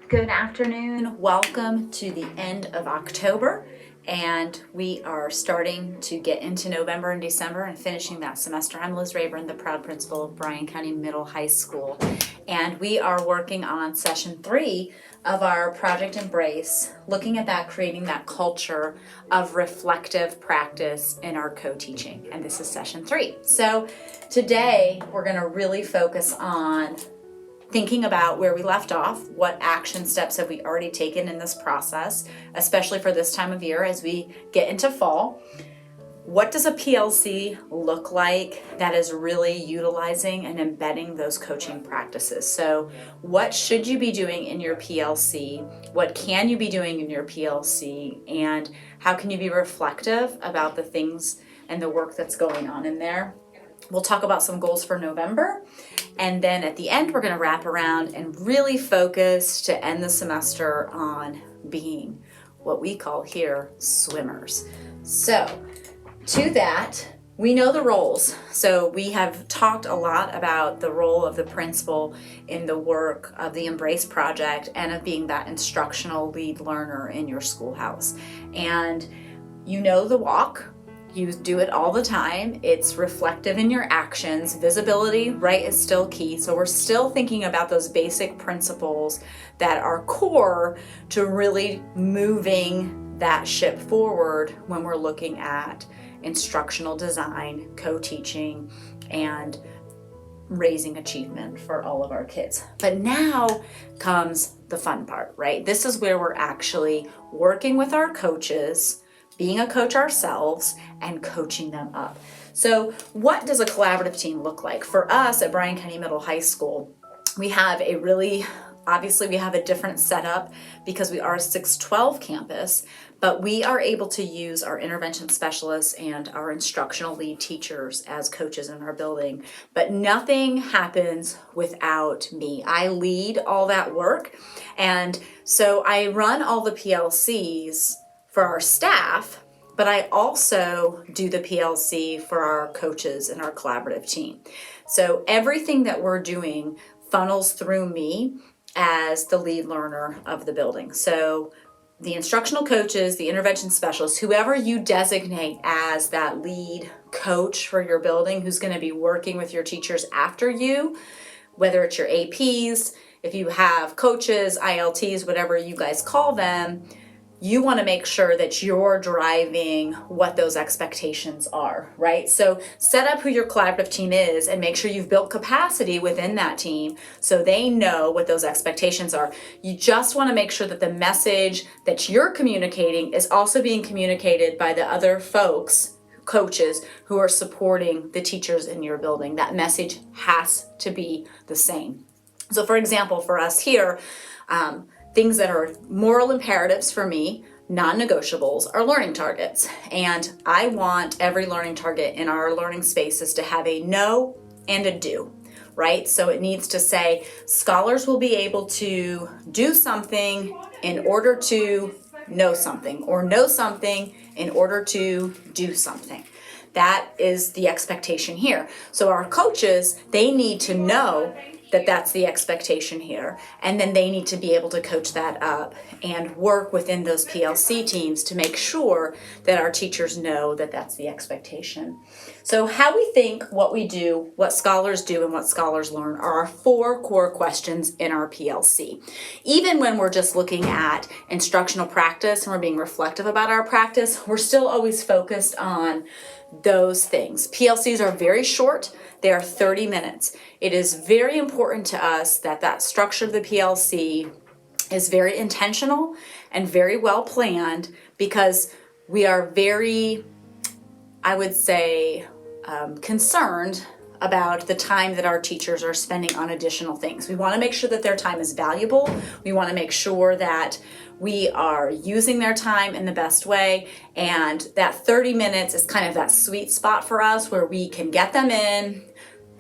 Good afternoon. Welcome to the end of October, and we are starting to get into November and December and finishing that semester. I'm Liz Rayburn, the proud principal of Bryan County Middle High School, and we are working on session 3 of our project emBRACE, looking at that, creating that culture of reflective practice in our co-teaching, and this is session 3. So today we're going to really focus on thinking about where we left off, what action steps have we already taken in this process, especially for this time of year as we get into fall. What does a PLC look like that is really utilizing and embedding those coaching practices? So what should you be doing in your PLC? What can you be doing in your PLC? And how can you be reflective about the things and the work that's going on in there? We'll talk about some goals for November, and then at the end we're going to wrap around and really focus to end the semester on being what we call here swimmers. So to that, we know the roles. So we have talked a lot about the role of the principal in the work of the emBRACE project and of being that instructional lead learner in your schoolhouse. And you know the walk. You do it all the time. It's reflective in your actions. Visibility, right, is still key. So we're still thinking about those basic principles that are core to really moving that ship forward when we're looking at instructional design, co-teaching, and raising achievement for all of our kids. But now comes the fun part, right? This is where we're actually working with our coaches, being a coach ourselves, and coaching them up. So what does a collaborative team look like? For us at Bryan County Middle High School, we have obviously we have a different setup because we are a 612 campus, but we are able to use our intervention specialists and our instructional lead teachers as coaches in our building. But nothing happens without me. I lead all that work, and so I run all the PLCs for our staff, but I also do the PLC for our coaches and our collaborative team. So everything that we're doing funnels through me as the lead learner of the building. So the instructional coaches, the intervention specialists, whoever you designate as that lead coach for your building, who's going to be working with your teachers after you, whether it's your APs, if you have coaches, ILTs, whatever you guys call them, you want to make sure that you're driving what those expectations are, right? So set up who your collaborative team is and make sure you've built capacity within that team so they know what those expectations are. You just want to make sure that the message that you're communicating is also being communicated by the other folks, coaches, who are supporting the teachers in your building. That message has to be the same. So for example, for us here, things that are moral imperatives for me, non-negotiables, are learning targets. And I want every learning target in our learning spaces to have a no and a do, right? So it needs to say, scholars will be able to do something in order to know something, or know something in order to do something. That is the expectation here. So our coaches, they need to know that that's the expectation here, and then they need to be able to coach that up and work within those PLC teams to make sure that our teachers know that that's the expectation. So how we think, what we do, what scholars do, and what scholars learn are our 4 core questions in our PLC. Even when we're just looking at instructional practice and we're being reflective about our practice, we're still always focused on those things. PLCs are very short. They are 30 minutes. It is very important to us that that structure of the PLC is very intentional and very well planned, because we are very, I would say, concerned about the time that our teachers are spending on additional things. We want to make sure that their time is valuable. We want to make sure that we are using their time in the best way, and that 30 minutes is kind of that sweet spot for us where we can get them in,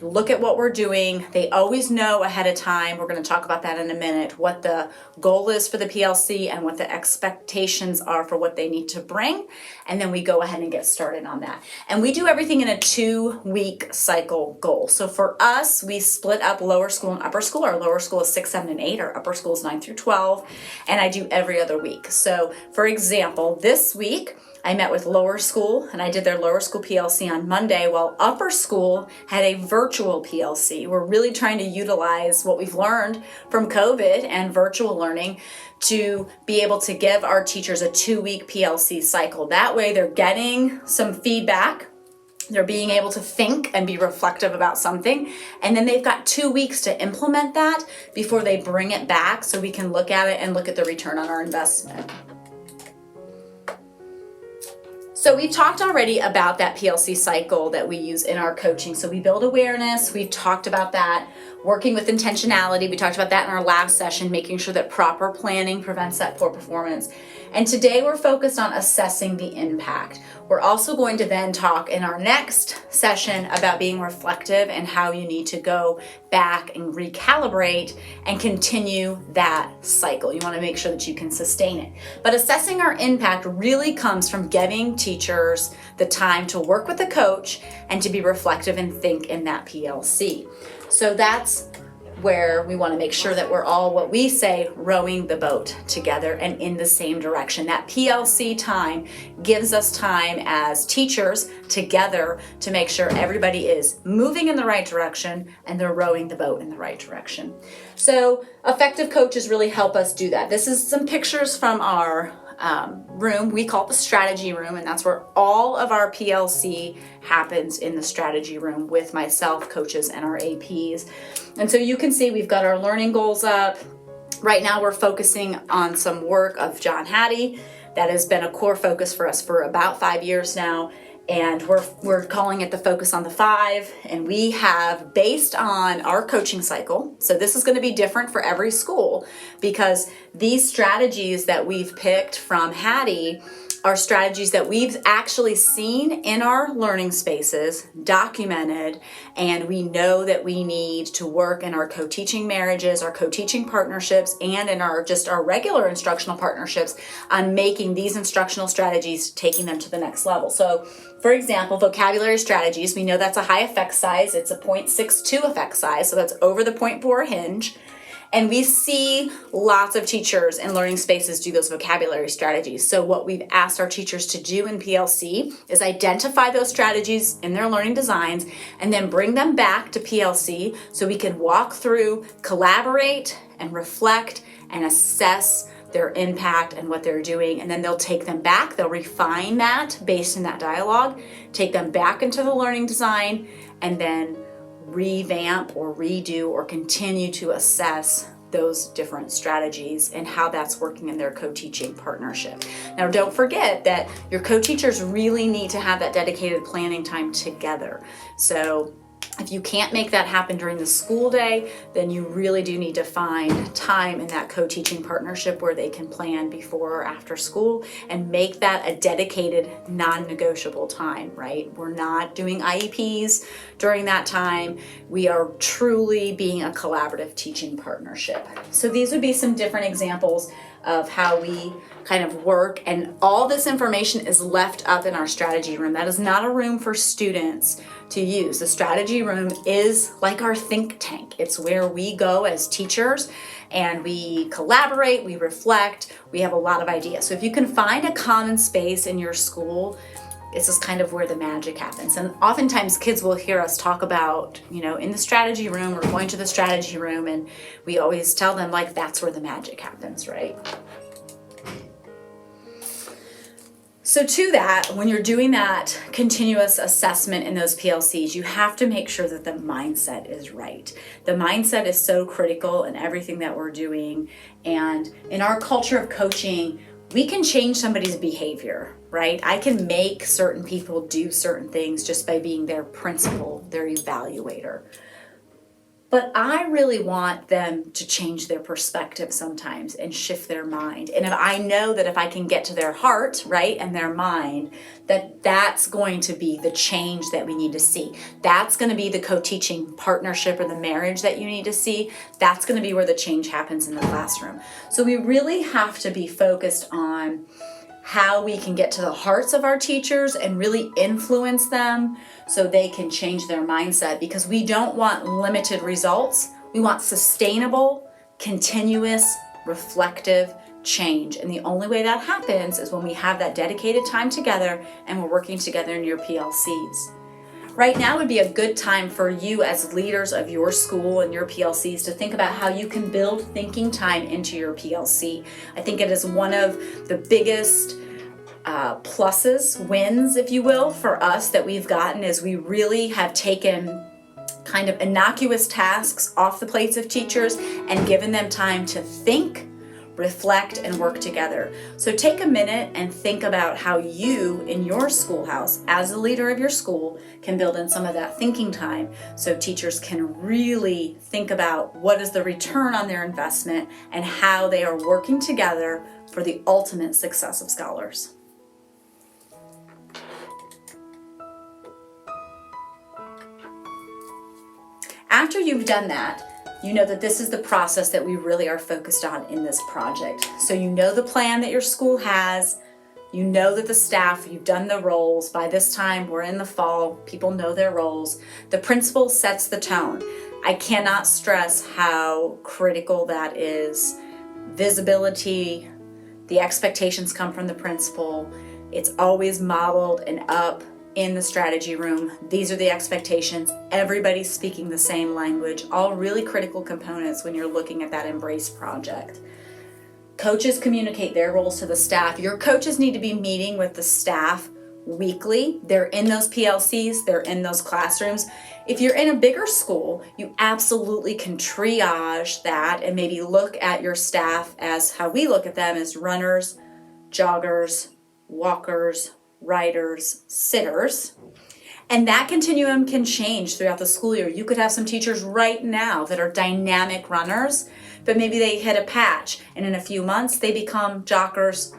look at what we're doing. They always know ahead of time, we're going to talk about that in a minute, what the goal is for the PLC and what the expectations are for what they need to bring. And then we go ahead and get started on that. And we do everything in a 2-week cycle goal. So for us, we split up lower school and upper school. Our lower school is 6, 7, and 8. Our upper school is 9 through 12. And I do every other week. So for example, this week, I met with lower school and I did their lower school PLC on Monday, while upper school had a virtual PLC. We're really trying to utilize what we've learned from COVID and virtual learning to be able to give our teachers a 2-week PLC cycle. That way they're getting some feedback. They're being able to think and be reflective about something. And then they've got 2 weeks to implement that before they bring it back so we can look at it and look at the return on our investment. So we've talked already about that PLC cycle that we use in our coaching. So we build awareness, we've talked about that, working with intentionality, we talked about that in our last session, making sure that proper planning prevents that poor performance. And today we're focused on assessing the impact. We're also going to then talk in our next session about being reflective and how you need to go back and recalibrate and continue that cycle. You want to make sure that you can sustain it. But assessing our impact really comes from giving teachers the time to work with the coach and to be reflective and think in that PLC. So that's where we want to make sure that we're all, what we say, rowing the boat together and in the same direction. That PLC time gives us time as teachers together to make sure everybody is moving in the right direction and they're rowing the boat in the right direction. So effective coaches really help us do that. This is some pictures from our room. We call it the strategy room, and that's where all of our PLC happens, in the strategy room with myself, coaches, and our APs. And so you can see we've got our learning goals up. Right now we're focusing on some work of John Hattie. That has been a core focus for us for about 5 years now. And we're calling it the Focus on the 5, and we have, based on our coaching cycle, so this is going to be different for every school because these strategies that we've picked from Hattie are strategies that we've actually seen in our learning spaces, documented, and we know that we need to work in our co-teaching marriages, our co-teaching partnerships, and in our regular instructional partnerships on making these instructional strategies, taking them to the next level. So for example, vocabulary strategies, we know that's a high effect size. It's a 0.62 effect size, so that's over the 0.4 hinge. And we see lots of teachers in learning spaces do those vocabulary strategies. So what we've asked our teachers to do in PLC is identify those strategies in their learning designs and then bring them back to PLC so we can walk through, collaborate, and reflect and assess their impact and what they're doing. And then they'll take them back, they'll refine that based in that dialogue, take them back into the learning design, and then revamp or redo or continue to assess those different strategies and how that's working in their co-teaching partnership. Now, don't forget that your co-teachers really need to have that dedicated planning time together. So if you can't make that happen during the school day, then you really do need to find time in that co-teaching partnership where they can plan before or after school and make that a dedicated, non-negotiable time, right? We're not doing IEPs during that time. We are truly being a collaborative teaching partnership. So these would be some different examples of how we kind of work, and all this information is left up in our strategy room. That is not a room for students to use. The strategy room is like our think tank. It's where we go as teachers and we collaborate, we reflect, we have a lot of ideas. So if you can find a common space in your school, this is kind of where the magic happens. And oftentimes kids will hear us talk about, in the strategy room or going to the strategy room, and we always tell them like that's where the magic happens, right? So to that, when you're doing that continuous assessment in those PLCs, you have to make sure that the mindset is right. The mindset is so critical in everything that we're doing. And in our culture of coaching, we can change somebody's behavior, right? I can make certain people do certain things just by being their principal, their evaluator. But I really want them to change their perspective sometimes and shift their mind. And if I know that if I can get to their heart, right, and their mind, that's going to be the change that we need to see. That's going to be the co-teaching partnership or the marriage that you need to see. That's going to be where the change happens in the classroom. So we really have to be focused on how we can get to the hearts of our teachers and really influence them so they can change their mindset, because we don't want limited results. We want sustainable, continuous, reflective change. And the only way that happens is when we have that dedicated time together and we're working together in your PLCs. Right now would be a good time for you as leaders of your school and your PLCs to think about how you can build thinking time into your PLC. I think it is one of the biggest pluses, wins, if you will, for us that we've gotten, is we really have taken kind of innocuous tasks off the plates of teachers and given them time to think, reflect, and work together. So take a minute and think about how you in your schoolhouse, as the leader of your school, can build in some of that thinking time so teachers can really think about what is the return on their investment and how they are working together for the ultimate success of scholars. After you've done that, you know that this is the process that we really are focused on in this project. So you know the plan that your school has, you know that the staff, you've done the roles. By this time, we're in the fall, people know their roles. The principal sets the tone. I cannot stress how critical that is. Visibility, the expectations come from the principal. It's always modeled and up in the strategy room. These are the expectations. Everybody's speaking the same language, all really critical components when you're looking at that emBRACE project. Coaches communicate their roles to the staff. Your coaches need to be meeting with the staff weekly. They're in those PLCs, they're in those classrooms. If you're in a bigger school, you absolutely can triage that and maybe look at your staff as how we look at them as runners, joggers, walkers, riders, sitters. And that continuum can change throughout the school year. You could have some teachers right now that are dynamic runners, but maybe they hit a patch and in a few months they become joggers,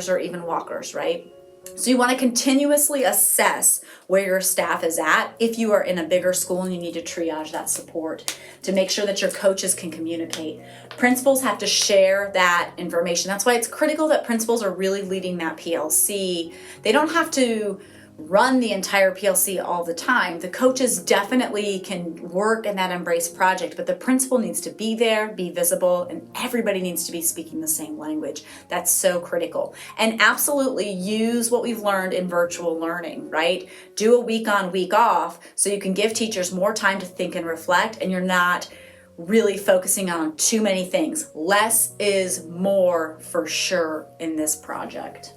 or even walkers, right? So you want to continuously assess where your staff is at if you are in a bigger school and you need to triage that support to make sure that your coaches can communicate. Principals have to share that information. That's why it's critical that principals are really leading that PLC. They don't have to run the entire PLC all the time. The coaches definitely can work in that emBRACE project, but the principal needs to be there, be visible, and everybody needs to be speaking the same language. That's so critical. And absolutely use what we've learned in virtual learning, right? Do a week on, week off so you can give teachers more time to think and reflect, and you're not really focusing on too many things. Less is more for sure in this project.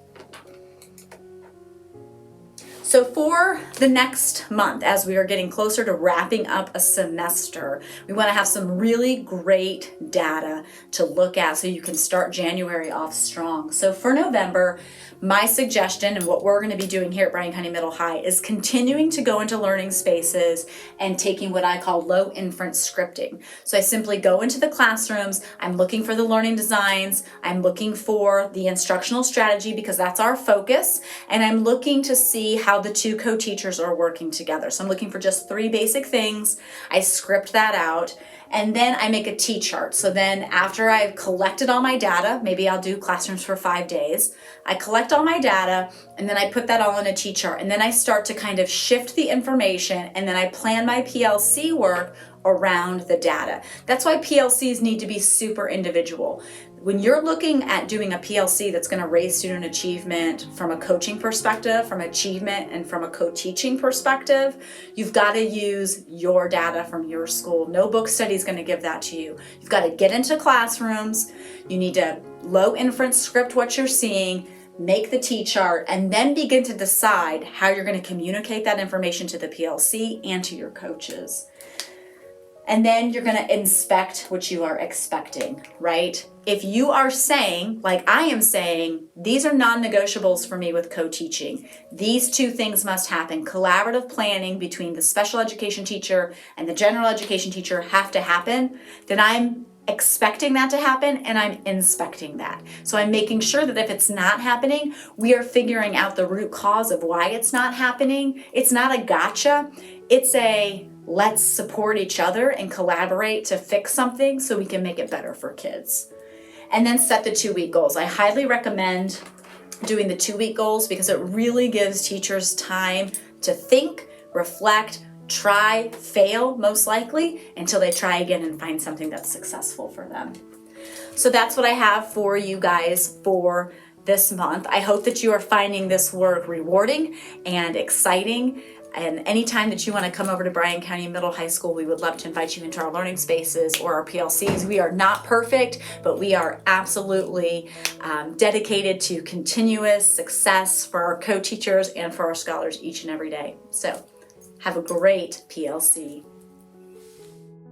So for the next month, as we are getting closer to wrapping up a semester, we want to have some really great data to look at so you can start January off strong. So for November, my suggestion and what we're going to be doing here at Bryan County Middle High is continuing to go into learning spaces and taking what I call low inference scripting. So I simply go into the classrooms, I'm looking for the learning designs, I'm looking for the instructional strategy because that's our focus, and I'm looking to see how the two co-teachers are working together. So I'm looking for just 3 basic things. I script that out, and then I make a T-chart. So then after I've collected all my data, maybe I'll do classrooms for 5 days, I collect all my data, and then I put that all in a T-chart, and then I start to kind of shift the information, and then I plan my PLC work around the data. That's why PLCs need to be super individual. When you're looking at doing a PLC that's going to raise student achievement from a coaching perspective, from achievement, and from a co-teaching perspective, you've got to use your data from your school. No book study is going to give that to you. You've got to get into classrooms. You need to low inference script what you're seeing, make the T-chart, and then begin to decide how you're going to communicate that information to the PLC and to your coaches. And then you're gonna inspect what you are expecting, right? If you are saying, like I am saying, these are non-negotiables for me with co-teaching. These two things must happen. Collaborative planning between the special education teacher and the general education teacher have to happen. Then I'm expecting that to happen and I'm inspecting that. So I'm making sure that if it's not happening, we are figuring out the root cause of why it's not happening. It's not a gotcha. It's a let's support each other and collaborate to fix something so we can make it better for kids. And then set the 2-week goals. I highly recommend doing the 2-week goals because it really gives teachers time to think, reflect, try, fail most likely, until they try again and find something that's successful for them. So that's what I have for you guys for this month. I hope that you are finding this work rewarding and exciting. And anytime that you want to come over to Bryan County Middle High School, we would love to invite you into our learning spaces or our PLCs. We are not perfect, but we are absolutely dedicated to continuous success for our co-teachers and for our scholars each and every day. So have a great PLC.